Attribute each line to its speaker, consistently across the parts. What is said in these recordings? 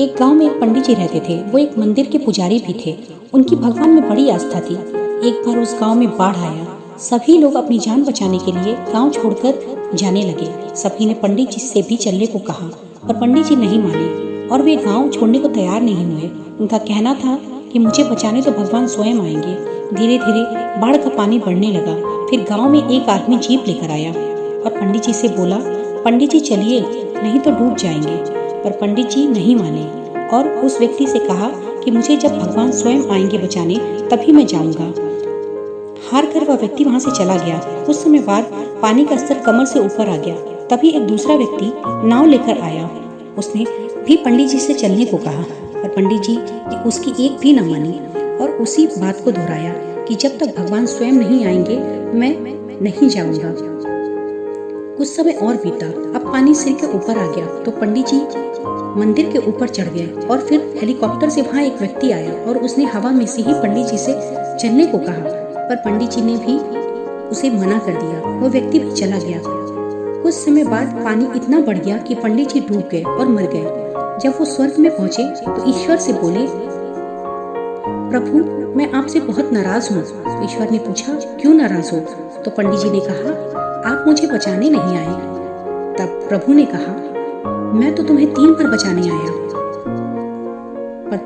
Speaker 1: एक गांव में एक पंडित जी रहते थे। वो एक मंदिर के पुजारी भी थे। उनकी भगवान में बड़ी आस्था थी। एक बार उस गांव में बाढ़ आया। सभी लोग अपनी जान बचाने के लिए गांव छोड़कर जाने लगे। सभी ने पंडित जी से भी चलने को कहा, पर पंडित जी नहीं माने और वे गांव छोड़ने को तैयार नहीं हुए। उनका कहना था कि मुझे बचाने तो भगवान स्वयं आएंगे। धीरे धीरे बाढ़ का पानी बढ़ने लगा। फिर गांव में एक आदमी जीप लेकर आया और पंडित जी से बोला, पंडित जी चलिए, नहीं तो डूब जाएंगे। पर पंडित जी नहीं माने और उस व्यक्ति से कहा कि मुझे जब भगवान स्वयं आएंगे बचाने तभी मैं जाऊंगा। हार कर वह व्यक्ति वहां से चला गया। कुछ समय बाद पानी का स्तर कमर से ऊपर आ गया। तभी एक दूसरा व्यक्ति नाव लेकर आया। उसने भी पंडित जी से चलने को कहा, पर पंडित जी ने उसकी एक भी न मानी और उसी बात को दोहराया कि जब तक भगवान स्वयं नहीं आएंगे मैं नहीं जाऊंगा। कुछ समय और बीता। अब पानी सिर के ऊपर आ गया तो पंडित जी मंदिर के ऊपर चढ़ गए और फिर हेलीकॉप्टर से वहां एक व्यक्ति आया और उसने हवा में से ही पंडित जी से चलने को कहा, पर पंडित जी ने भी उसे मना कर दिया। वो व्यक्ति भी चला गया। कुछ समय बाद पानी इतना बढ़ गया कि पंडित जी डूब गए और मर गए। जब वो स्वर्ग में पहुंचे तो ईश्वर से बोले, प्रभु मैं आपसे बहुत नाराज हूँ। तो ईश्वर ने पूछा, क्यों नाराज हो? तो पंडित जी ने कहा, आप मुझे बचाने नहीं आए। तब प्रभु ने कहा, मैं तो तुम्हें 3 बार बचाने आया, पर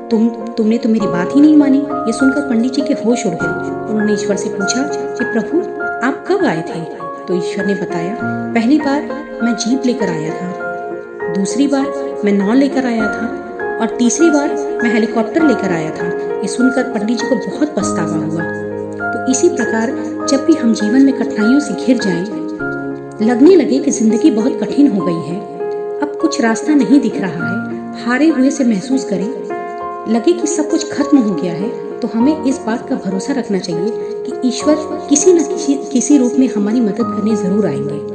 Speaker 1: तुमने तो मेरी बात ही नहीं मानी। ये सुनकर पंडित जी के होश उड़ गए। उन्होंने ईश्वर से पूछा कि प्रभु आप कब आए थे? तो ईश्वर ने बताया, पहली बार मैं जीप लेकर आया था, दूसरी बार मैं नाव लेकर आया था और तीसरी बार मैं हेलीकॉप्टर लेकर आया था। ये सुनकर पंडित जी को बहुत पछतावा हुआ। तो इसी प्रकार जब भी हम जीवन में कठिनाइयों से घिर जाएं, लगने लगे कि जिंदगी बहुत कठिन हो गई है, अब कुछ रास्ता नहीं दिख रहा है, हारे हुए से महसूस करें, लगे कि सब कुछ खत्म हो गया है, तो हमें इस बात का भरोसा रखना चाहिए कि ईश्वर किसी न किसी रूप में हमारी मदद करने जरूर आएंगे।